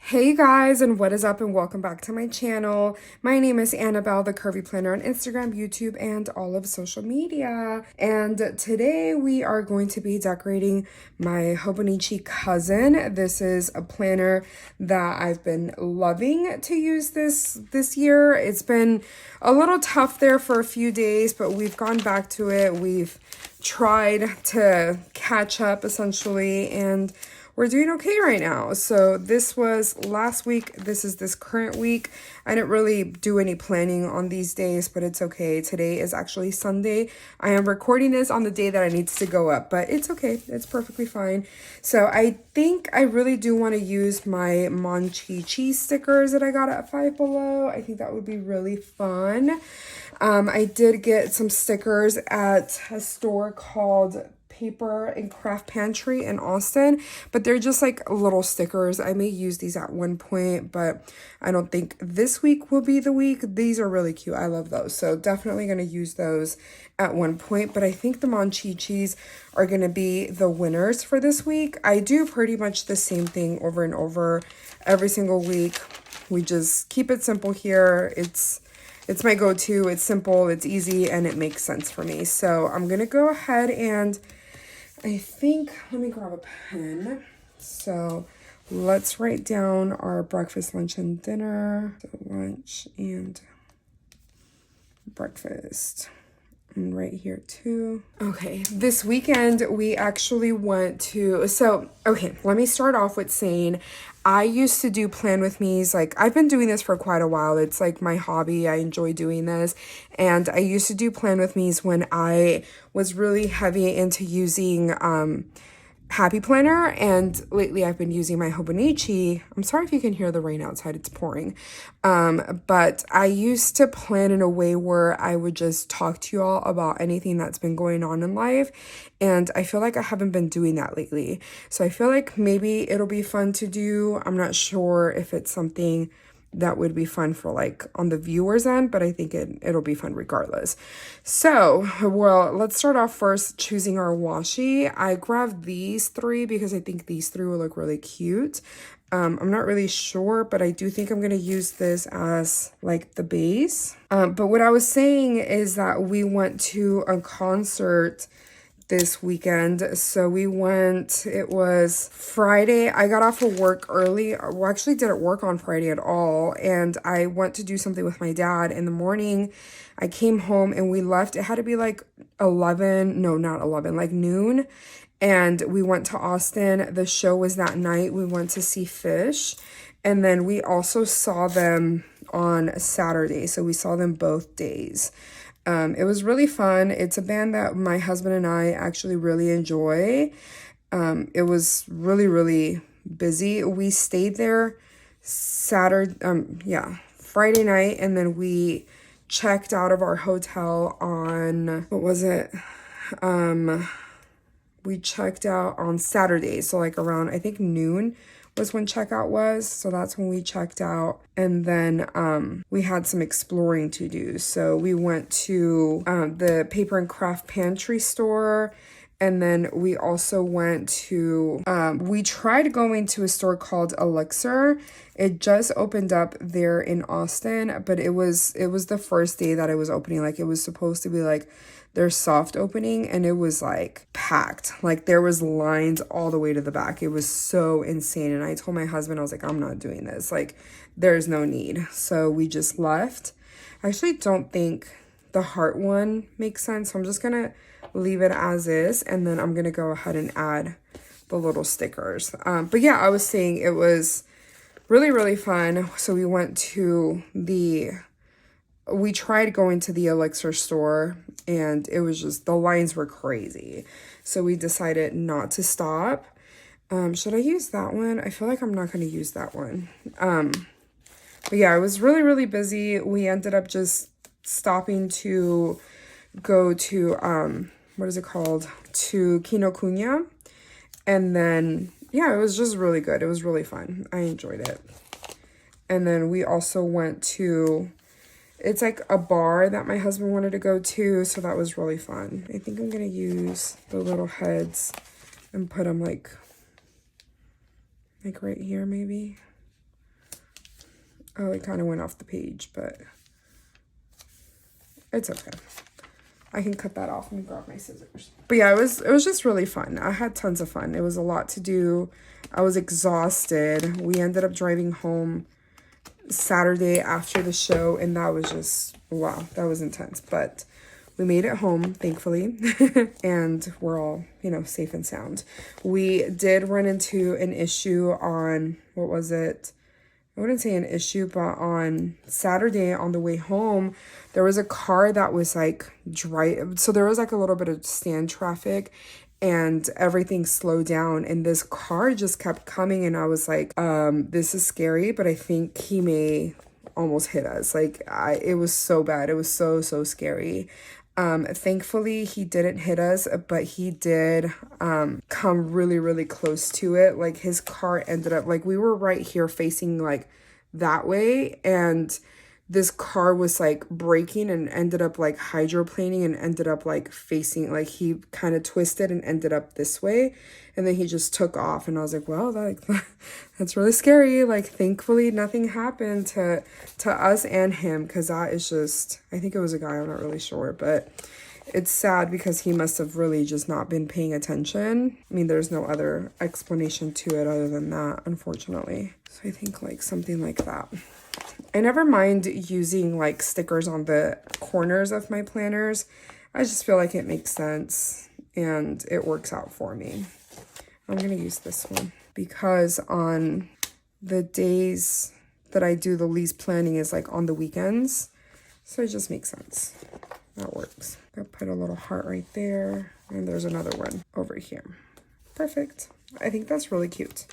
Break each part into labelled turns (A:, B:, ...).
A: Hey guys, and what is up, and welcome back to my channel. My name is Anabel, the Curvy Planner on Instagram, YouTube, and all of social media. And today we are going to be decorating my Hobonichi cousin. This is a planner that I've been loving to use this year. It's been a little tough there for a few days, but we've gone back to it. We've tried to catch up essentially, and we're doing okay right now. So this was last week. This is this current week. I didn't really do any planning on these days, but it's okay. Today is actually Sunday. I am recording this on the day that it needs to go up, but it's okay. It's perfectly fine. So I think I really do want to use my Motivational stickers that I got at Five Below. I think that would be really fun. I did get some stickers at a store called Paper and Craft Pantry in Austin, but they're just like little stickers. I may use these at one point, but I don't think this week will be the week. These are really cute. I love those. So definitely going to use those at one point, but I think the Monchichis are going to be the winners for this week. I do pretty much the same thing over and over every single week. We just keep it simple here. It's my go-to. It's simple, it's easy, and it makes sense for me. So I'm going to go ahead and I think, let me grab a pen. So let's write down our breakfast, lunch, and dinner. So lunch and breakfast. And right here too. Okay, this weekend we actually went to, okay, let me start off with saying I used to do plan with me's. Like, I've been doing this for quite a while. It's like my hobby. I enjoy doing this. And I used to do plan with me's when I was really heavy into using Happy Planner, and lately I've been using my Hobonichi. I'm sorry if you can hear the rain outside, it's pouring. But I used to plan in a way where I would just talk to you all about anything that's been going on in life, and I feel like I haven't been doing that lately. So I feel like maybe it'll be fun to do. I'm not sure if it's something that would be fun for like on the viewers end, but I think it'll be fun regardless. So, well, let's start off first choosing our washi. I grabbed these three because I think these three will look really cute. I'm not really sure, but I do think I'm going to use this as like the base. But what I was saying is that we went to a concert this weekend. So we went, it was Friday. I got off of work early. Well, actually didn't work on Friday at all. And I went to do something with my dad in the morning. I came home and we left. It had to be like 11, no, not 11, like noon. And we went to Austin. The show was that night. We went to see Fish. And then we also saw them on Saturday. So we saw them both days. It was really fun. It's a band that my husband and I actually really enjoy. It was really, really busy. We stayed there Friday night, and then we checked out of our hotel on, what was it? We checked out on Saturday. So like around, I think noon was when checkout was. So that's when we checked out. And then we had some exploring to do. So we went to the Paper and Craft Pantry store. And then we also went to, we tried going to a store called Elixir. It just opened up there in Austin, but it was the first day that it was opening. Like, it was supposed to be like their soft opening, and it was like packed. Like, there was lines all the way to the back. It was so insane. And I told my husband, I was like, I'm not doing this. Like, there's no need. So we just left. I actually don't think the heart one makes sense. So I'm just gonna leave it as is, and then I'm gonna go ahead and add the little stickers. But yeah, I was saying it was really, really fun. So we went to we tried going to the Elixir store, and it was just, the lines were crazy. So we decided not to stop. Should I use that one? I feel like I'm not going to use that one. But yeah, it was really, really busy. We ended up just stopping to go to, what is it called? To Kinokuniya. And then, yeah, it was just really good. It was really fun. I enjoyed it. And then we also went to, it's like a bar that my husband wanted to go to, so that was really fun. I think I'm going to use the little heads and put them like right here maybe. Oh, it kind of went off the page, but it's okay. I can cut that off. Let me grab my scissors. But yeah, it was just really fun. I had tons of fun. It was a lot to do. I was exhausted. We ended up driving home Saturday after the show, and that was just, wow, that was intense. But we made it home, thankfully, and we're all, you know, safe and sound. We did run into an issue on, what was it? I wouldn't say an issue, but on Saturday on the way home, there was a car that was like so there was like a little bit of stand traffic and everything slowed down, and this car just kept coming, and I was like, this is scary, but I think he may almost hit us. Like, it was so bad. It was so scary. Thankfully he didn't hit us, but he did come really close to it. Like, his car ended up, like, we were right here facing like that way, and this car was like braking and ended up like hydroplaning and ended up like facing, like, he kind of twisted and ended up this way, and then he just took off. And I was like, well, that's really scary. Like, thankfully nothing happened to us and him, because that is just, I think it was a guy, I'm not really sure, but it's sad because he must have really just not been paying attention. I mean, there's no other explanation to it other than that, unfortunately. So I think like something like that. I never mind using like stickers on the corners of my planners. I just feel like it makes sense and it works out for me. I'm going to use this one because on the days that I do the least planning is like on the weekends. So it just makes sense. That works. I'll put a little heart right there. And there's another one over here. Perfect. I think that's really cute.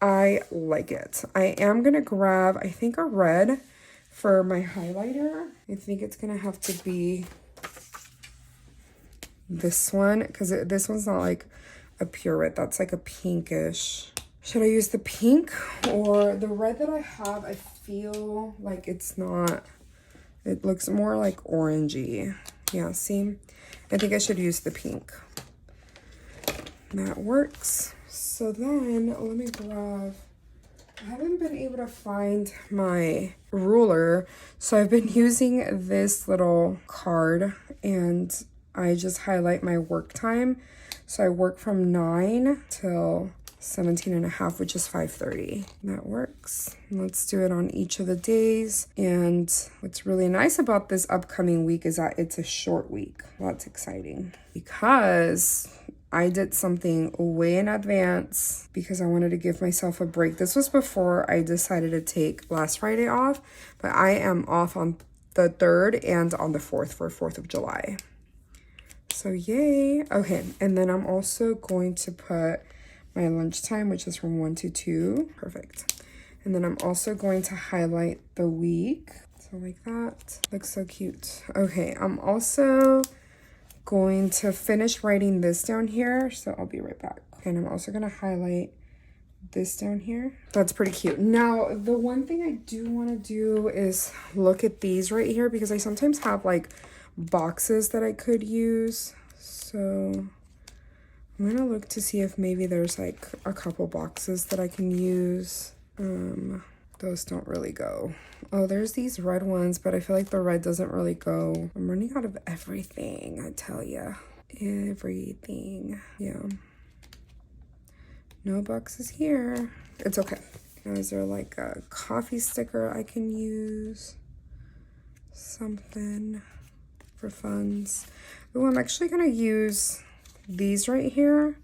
A: I like it. I am going to grab, I think, a red for my highlighter. I think it's going to have to be this one, because this one's not like a pure red. That's like a pinkish. Should I use the pink or the red that I have? I feel like it's not, it looks more like orangey. Yeah, see? I think I should use the pink. That works. So then let me grab, I haven't been able to find my ruler, so I've been using this little card and I just highlight my work time. So I work from 9 till 17:30, which is 5:30. That works. Let's do it on each of the days. And what's really nice about this upcoming week is that it's a short week. That's exciting because I did something way in advance because I wanted to give myself a break. This was before I decided to take last Friday off, but I am off on the 3rd and on the 4th for 4th of July. So yay. Okay, and then I'm also going to put my lunchtime, which is from 1 to 2. Perfect. And then I'm also going to highlight the week. So like that. Looks so cute. Okay, I'm also going to finish writing this down here, so I'll be right back. And I'm also going to highlight this down here. That's pretty cute. Now, the one thing I do want to do is look at these right here, because I sometimes have like boxes that I could use. So I'm gonna look to see if maybe there's like a couple boxes that I can use. Those don't really go. Oh, there's these red ones, but I feel like the red doesn't really go. I'm running out of everything, I tell ya. Everything. Yeah. No boxes here. It's okay. Now, is there like a coffee sticker I can use? Something for funds. Oh, I'm actually gonna use these right here.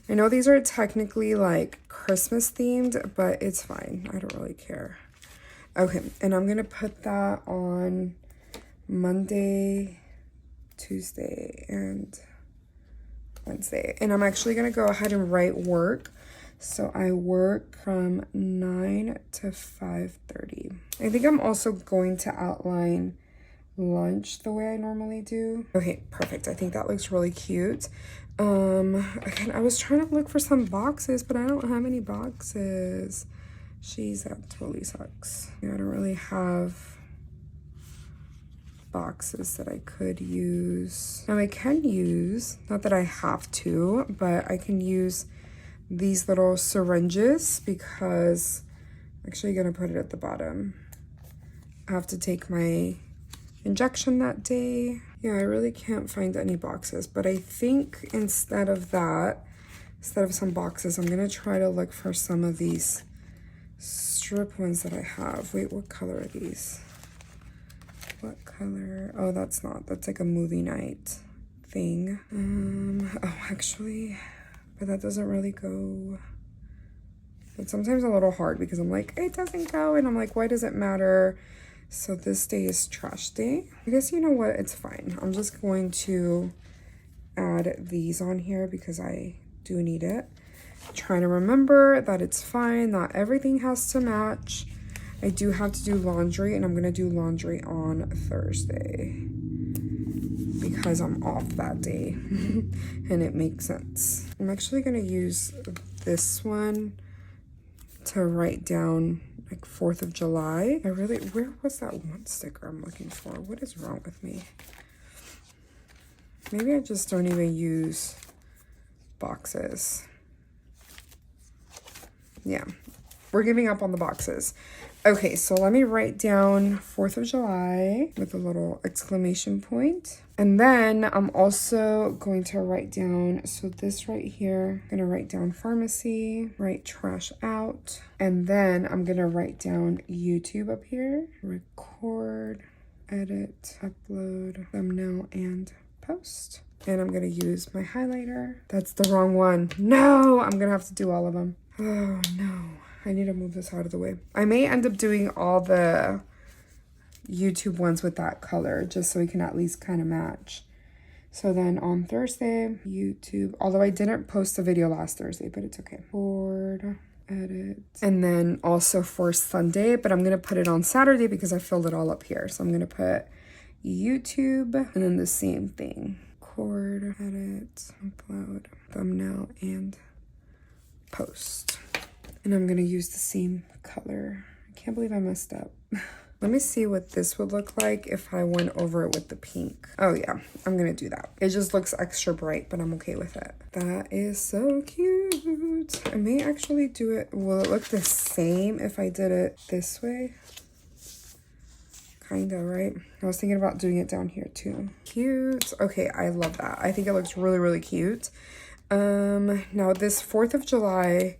A: I know these are technically like Christmas themed, but it's fine. I don't really care. Okay, and I'm gonna put that on Monday, Tuesday, and Wednesday. And I'm actually gonna go ahead and write work. So I work from 9 to 5:30. I think I'm also going to outline lunch the way I normally do. Okay, perfect. I think that looks really cute. Again, I was trying to look for some boxes, but I don't have any boxes. Jeez, that totally sucks. Yeah, I don't really have boxes that I could use. Now I can use, not that I have to, but I can use these little syringes because I'm actually gonna put it at the bottom. I have to take my injection that day. Yeah, I really can't find any boxes, but I think instead of some boxes, I'm gonna try to look for some of these strip ones that I have. Wait, what color are these? What color? Oh, that's like a movie night thing. Oh, actually, but that doesn't really go. It's sometimes a little hard because I'm like, it doesn't go, and I'm like, why does it matter? So this day is trash day. I guess you know what? It's fine. I'm just going to add these on here because I do need it. Trying to remember that it's fine. Not everything has to match. I do have to do laundry, and I'm going to do laundry on Thursday because I'm off that day. And it makes sense. I'm actually going to use this one to write down like 4th of July. Where was that one sticker I'm looking for? What is wrong with me? Maybe I just don't even use boxes. Yeah, we're giving up on the boxes. Okay, so let me write down 4th of July with a little exclamation point. And then I'm also going to write down, so this right here, I'm gonna write down pharmacy, write trash out, and then I'm gonna write down YouTube up here, record, edit, upload, thumbnail, and post. And I'm gonna use my highlighter. That's the wrong one. No, I'm gonna have to do all of them. Oh no, I need to move this out of the way. I may end up doing all the YouTube ones with that color just so we can at least kind of match. So then on Thursday, YouTube, although I didn't post a video last Thursday, but it's okay. Record, edit, and then also for Sunday, but I'm gonna put it on Saturday because I filled it all up here. So I'm gonna put YouTube and then the same thing. Record, edit, upload, thumbnail, and post. And I'm gonna use the same color. I can't believe I messed up. Let me see what this would look like if I went over it with the pink. Oh yeah, I'm gonna do that. It just looks extra bright, but I'm okay with it. That is so cute. I may actually do it. Will it look the same if I did it this way? Kinda, right? I was thinking about doing it down here too. Cute. Okay, I love that. I think it looks really, really cute. Now this 4th of July,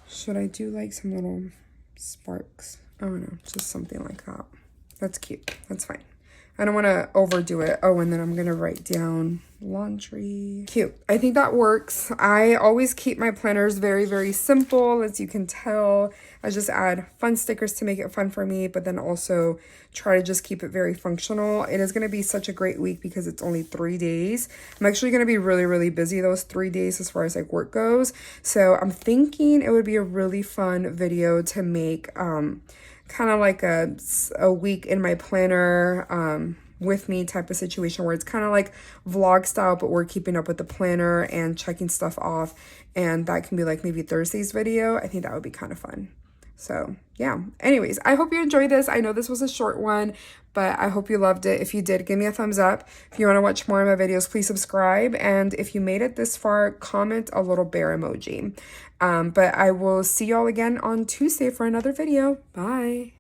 A: should I do like some little sparks? Oh no, just something like that. That's cute. That's fine. I don't want to overdo it. Oh, and then I'm going to write down laundry. Cute. I think that works. I always keep my planners very, very simple. As you can tell, I just add fun stickers to make it fun for me, but then also try to just keep it very functional. It is going to be such a great week because it's only 3 days. I'm actually going to be really, really busy those 3 days as far as like work goes. So I'm thinking it would be a really fun video to make, kind of like a week in my planner with me type of situation where it's kind of like vlog style, but we're keeping up with the planner and checking stuff off, and that can be like maybe Thursday's video. I think that would be kind of fun. So yeah, anyways, I hope you enjoyed this. I know this was a short one, but I hope you loved it. If you did, give me a thumbs up. If you want to watch more of my videos, please subscribe. And if you made it this far, comment a little bear emoji. But I will see y'all again on Tuesday for another video. Bye.